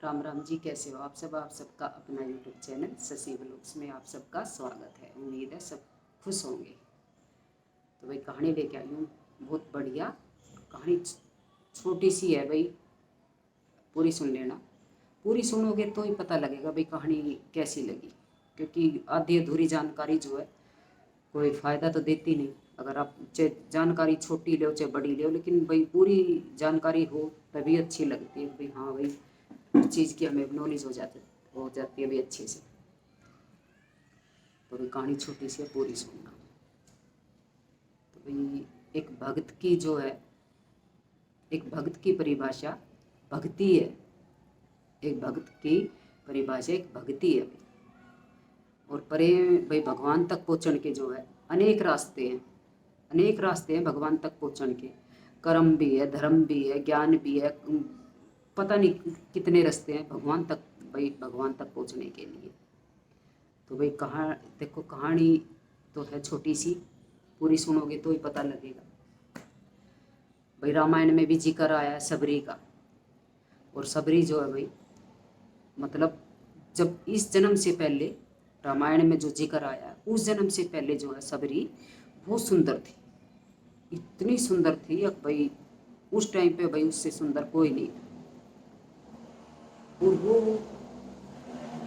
राम राम जी, कैसे हो आप सब। आप सबका अपना यूट्यूब चैनल शशि व्लॉग्स में आप सबका स्वागत है। उम्मीद है सब खुश होंगे। तो भाई कहानी लेके आई हूँ, बहुत बढ़िया कहानी। छोटी सी है भाई, पूरी सुन लेना। पूरी सुनोगे तो ही पता लगेगा भाई कहानी कैसी लगी, क्योंकि आधी अधूरी जानकारी जो है कोई फ़ायदा तो देती नहीं। अगर आप चाहे जानकारी छोटी लो चाहे बड़ी लो, लेकिन भाई पूरी जानकारी हो तभी अच्छी लगती है। भाई हाँ भाई, उस चीज़ की हमें नॉलेज हो जाती है भाई अच्छे से। तो भाई कहानी छोटी सी है, पूरी सुनना। तो भाई एक भक्त की जो है, एक भक्त की परिभाषा भक्ति है। एक भक्त की परिभाषा एक भक्ति है भाई। और परे भाई भगवान तक पहुँचने के जो है अनेक रास्ते हैं। अनेक रास्ते हैं भगवान तक पहुँचने के। कर्म भी है, धर्म भी है, ज्ञान भी है, पता नहीं कितने रास्ते हैं भगवान तक, भाई भगवान तक पहुँचने के लिए। तो भाई कहाँ देखो, कहानी तो है छोटी सी, पूरी सुनोगे तो ही पता लगेगा। भाई रामायण में भी जिक्र आया है सबरी का। और सबरी जो है भाई, मतलब जब इस जन्म से पहले रामायण में जो जिक्र आया है, उस जन्म से पहले जो है सबरी बहुत सुंदर थी। इतनी सुंदर थी अब भाई, उस टाइम पे भाई उससे सुंदर कोई नहीं था। और वो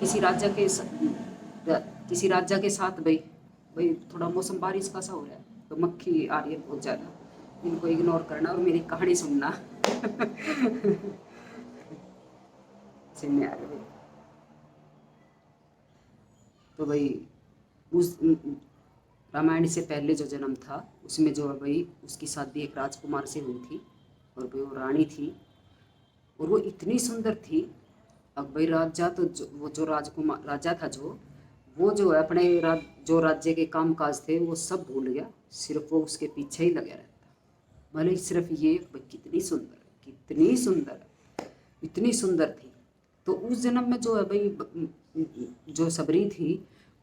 किसी राजा के किसी राजा के साथ भाई, भाई थोड़ा मौसम बारिश का सा हो रहा है तो मक्खी आ रही है बहुत ज़्यादा, इनको इग्नोर करना और मेरी कहानी सुनना। सुनने आ रहे भाई। तो भाई उस रामायण से पहले जो जन्म था उसमें जो है भाई उसकी शादी एक राजकुमार से हुई थी। और भाई वो रानी थी और वो इतनी सुंदर थी। अब भाई राजा तो वो जो राजकुमार राजा था वो जो है अपने जो राज्य के काम काज थे वो सब भूल गया, सिर्फ वो उसके पीछे ही लगा रहता। भले सिर्फ ये भाई कितनी सुंदर है, कितनी सुंदर है, इतनी सुंदर थी। तो उस जन्म में जो है भाई जो सबरी थी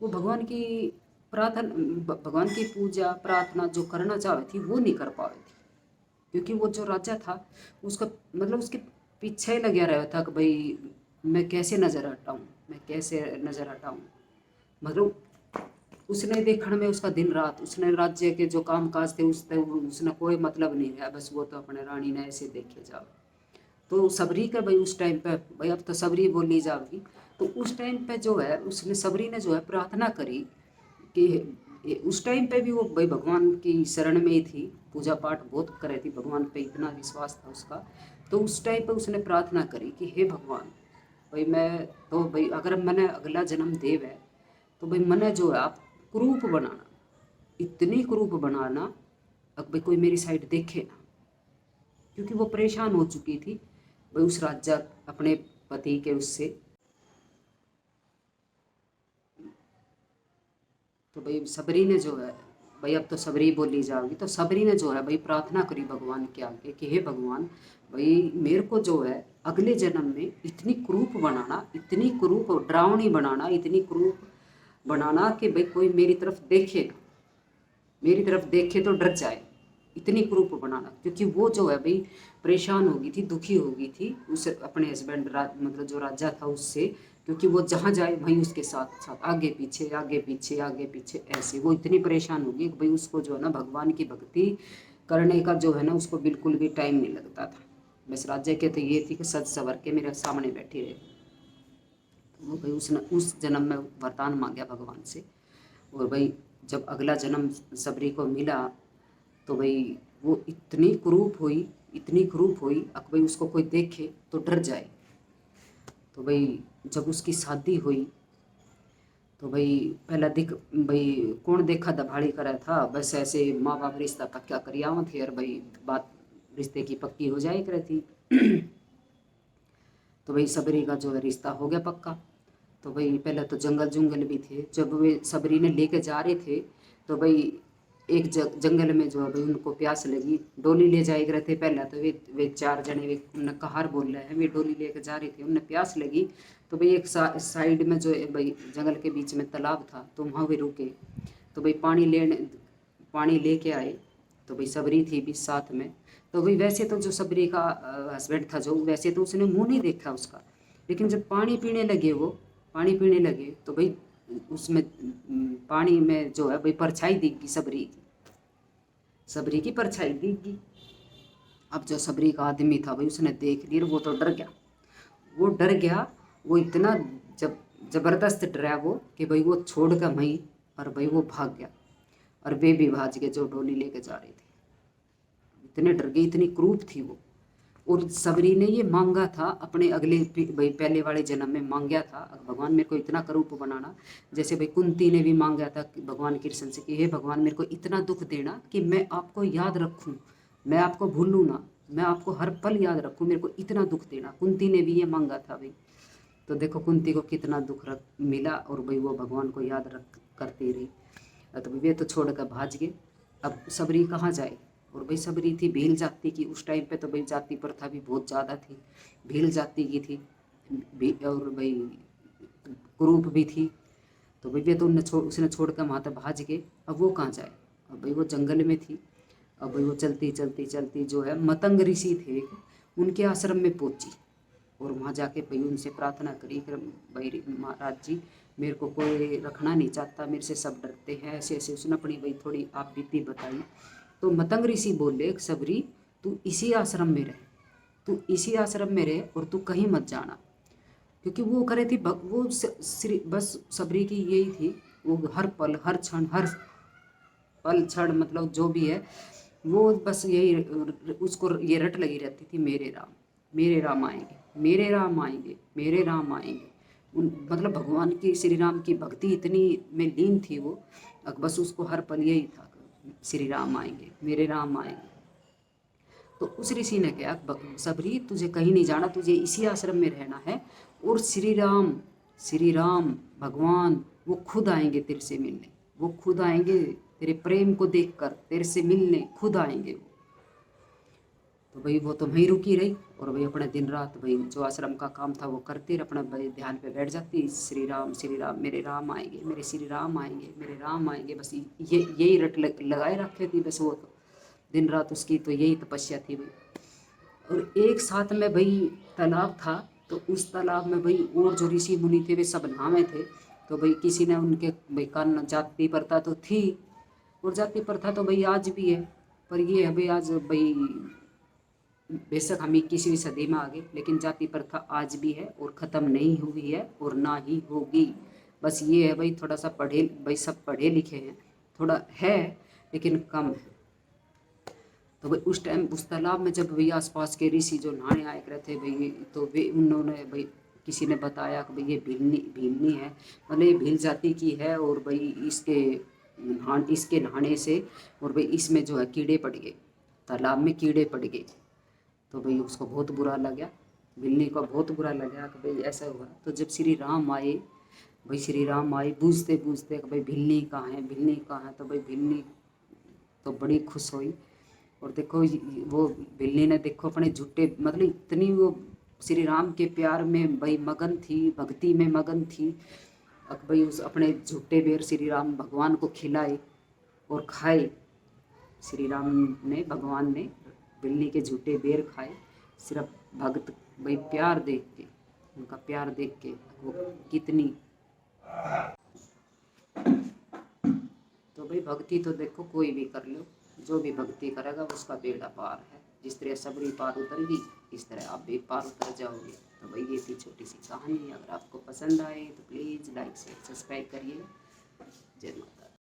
वो भगवान की भगवान की पूजा प्रार्थना जो करना चाह रही थी वो नहीं कर पा रही थी। क्योंकि वो जो राजा था उसका मतलब उसके पीछे ही लगा रहा था कि भाई मैं कैसे नज़र हटाऊँ, मैं कैसे नज़र हटाऊँ। मतलब उसने देखने में उसका दिन रात, उसने राज्य के जो काम काज थे उसने कोई मतलब नहीं रहा, बस वो तो अपने रानी ने ऐसे देखे जाओ। तो सबरी का भाई उस टाइम पे, भाई अब तो सबरी बोली जाएगी, तो उस टाइम पे जो है उसने सबरी ने जो है प्रार्थना करी कि उस टाइम पे भी वो भाई भगवान की शरण में ही थी, पूजा पाठ बहुत करे थी, भगवान पे इतना विश्वास था उसका। तो उस टाइम पे उसने प्रार्थना करी कि हे भगवान, भाई मैं तो भाई अगर मैंने अगला जन्म देव है तो भाई मैंने जो है आप क्रूप बनाना, इतनी क्रूप बनाना अब भाई कोई मेरी साइड देखे ना। क्योंकि वो परेशान हो चुकी थी भाई उस राजा अपने पति के उससे। तो भाई सबरी ने जो है, भाई अब तो सबरी बोली जाओगी, तो सबरी ने जो है भाई प्रार्थना करी भगवान के आगे कि हे भगवान, भाई मेरे को जो है अगले जन्म में इतनी क्रूप बनाना, इतनी क्रूप डरावनी बनाना, इतनी क्रूप बनाना कि भाई कोई मेरी तरफ देखे ना, मेरी तरफ देखे तो डर जाए, इतनी क्रूप बनाना। क्योंकि वो जो है भाई परेशान हो गई थी, दुखी हो गई थी उस अपने हस्बैंड मतलब जो राजा था उससे। क्योंकि वो जहाँ जाए वहीं उसके साथ साथ आगे पीछे आगे पीछे आगे पीछे, ऐसे वो इतनी परेशान हो गई कि भाई उसको जो है ना भगवान की भक्ति करने का जो है ना उसको बिल्कुल भी टाइम नहीं लगता था। बस राज्य के तो ये थी कि सज सवर के मेरे सामने बैठी रहे। तो वो भाई उसने उस जन्म में वरदान मांगा भगवान से। और भाई जब अगला जन्म सबरी को मिला तो भाई वो इतनी क्रूप हुई, इतनी क्रूप हुई अब भाई उसको कोई देखे तो डर जाए। तो भाई जब उसकी शादी हुई तो भाई पहला दिख भाई कौन देखा दभाड़ी करा था, बस ऐसे माँ बाप रिश्ता पक्का करिया थे और भाई बात रिश्ते की पक्की हो जाए कर थी। तो भाई सबरी का जो है रिश्ता हो गया पक्का। तो भाई पहले तो जंगल जुंगल भी थे, जब वे सबरी ने लेके जा रहे थे तो भाई एक जंगल में जो है भाई उनको प्यास लगी, डोली ले जाए रहे थे। पहले तो वे चार जने वे उनने कहार बोल रहे हैं, वे डोली लेके जा रहे थे, उन्हें प्यास लगी। तो भाई एक साइड में जो है भाई जंगल के बीच में तालाब था तो वहाँ वे रुके। तो भाई पानी लेके आए। तो भाई सबरी थी भी साथ में। तो भाई वैसे तो जो सबरी का हस्बैंड था जो, वैसे तो उसने मुंह नहीं देखा उसका, लेकिन जब पानी पीने लगे, वो पानी पीने लगे तो भाई उसमें पानी में जो है भाई परछाई दिखगी सबरी की, सबरी की परछाई दिखगी। अब जो सबरी का आदमी था भाई उसने देख लिया, वो तो डर गया, वो डर गया, वो इतना जब जबरदस्त डरा वो कि भाई वो छोड़ कर वहीं, और भाई वो भाग गया, और वे भी भाज गए जो डोली लेके जा रहे थे। इतने डर गए, इतनी क्रूप थी वो। और सबरी ने ये मांगा था अपने अगले भाई पहले वाले जन्म में मांगा था, भगवान मेरे को इतना करूप बनाना। जैसे भाई कुंती ने भी मांगा था कि भगवान कृष्ण से कि हे भगवान मेरे को इतना दुख देना कि मैं आपको याद रखूं, मैं आपको भूलूं ना, मैं आपको हर पल याद रखूं, मेरे को इतना दुख देना। कुंती ने भी ये मांगा था भाई। तो देखो कुंती को कितना दुख मिला, और भाई वो भगवान को याद रख करती रही। तो वे तो छोड़ कर भाज गए। अब सबरी कहाँ जाए? और भाई सबरी थी भील जाति की, उस टाइम पे तो भाई जाति प्रथा भी बहुत ज़्यादा थी, भील जाति की थी और भाई कुरूप भी थी। तो भाई वे तो उसने छोड़ कर वहाँ तक भाज गए। अब वो कहाँ जाए? अब भाई वो जंगल में थी। अब भाई वो चलती चलती चलती जो है मतंग ऋषि थे उनके आश्रम में पहुंची, और वहाँ जाके भाई उनसे प्रार्थना करी कि भाई महाराज जी मेरे को कोई रखना नहीं चाहता, मेरे से सब डरते हैं, ऐसे ऐसे। उसने अपनी भाई थोड़ी आप बीती बताई। तो मतंग ऋषि बोले सबरी तू इसी आश्रम में रह, तू इसी आश्रम में रह और तू कहीं मत जाना। क्योंकि वो करे थी वो बस सबरी की यही थी, वो हर पल हर क्षण हर पल क्षण मतलब जो भी है वो बस यही उसको ये रट लगी रहती थी, मेरे राम, मेरे राम आएंगे, मेरे राम आएंगे, मेरे राम आएंगे। मतलब भगवान की श्री राम की भक्ति इतनी में लीन थी वो, बस उसको हर पल यही था, श्री राम आएंगे, मेरे राम आएंगे। तो उस ऋषि ने कहा सबरी तुझे कहीं नहीं जाना, तुझे इसी आश्रम में रहना है, और श्री राम भगवान वो खुद आएंगे तेरे से मिलने, वो खुद आएंगे तेरे प्रेम को देखकर तेरे से मिलने, खुद आएंगे वो। तो भाई वो तो वहीं रुकी रही, और भाई अपने दिन रात भाई जो आश्रम का काम था वो करती, अपना भाई ध्यान पे बैठ जाती, श्री राम मेरे राम आएंगे, मेरे श्री राम आएंगे, मेरे राम आएंगे, बस ये यही रट लगाए रखे थी बस वो तो दिन रात उसकी तो यही तपस्या थी भाई। और एक साथ में भाई तालाब था, तो उस तालाब में भाई और जो ऋषि मुनि थे वे सब नहावे थे। तो भाई किसी ने उनके भाई कान जाति प्रथा तो थी, और जाति प्रथा तो भाई आज भी है, पर ये है भाई आज भाई बेशक हम 21वीं सदी में आ गए, लेकिन जाति प्रथा आज भी है और ख़त्म नहीं हुई है और ना ही होगी। बस ये है भाई थोड़ा सा पढ़े भाई सब पढ़े लिखे हैं, थोड़ा है लेकिन कम है। तो भाई उस टाइम उस तालाब में जब भाई आसपास के ऋषि जो नहाने आए करे थे भाई, तो वे उन्होंने भाई किसी ने बताया कि भाई ये भीलनी है, मतलब ये भील जाति की है, और भाई इसके नहाने से और भाई इसमें जो है कीड़े पड़ गए, तालाब में कीड़े पड़ गए। तो भाई उसको बहुत बुरा लगा, बिल्ली को बहुत बुरा लगा कि भाई ऐसा हुआ। तो जब श्री राम आए, भाई श्री राम आए बूझते बूझते कि भाई बिल्ली कहाँ है, बिल्ली कहाँ है। तो भाई बिल्ली तो बड़ी खुश हुई, और देखो वो बिल्ली ने देखो अपने झूठे मतलब इतनी वो श्री राम के प्यार में भाई मगन थी, भक्ति में मगन थी। अब भाई उस अपने झूठे बेर श्री राम भगवान को खिलाए और खाए। श्री राम ने भगवान ने बिल्ली के झूठे बेर खाए, सिर्फ भक्त भाई प्यार देख के, उनका प्यार देख के वो कितनी। तो भाई भक्ति तो देखो कोई भी कर लो, जो भी भक्ति करेगा उसका बेड़ा पार है। जिस तरह सबरी पार उतरेगी इस तरह आप भी पार उतर जाओगे। तो भाई ये थी छोटी सी कहानी, अगर आपको पसंद आए तो प्लीज़ लाइक शेयर सब्सक्राइब करिए। जय माता।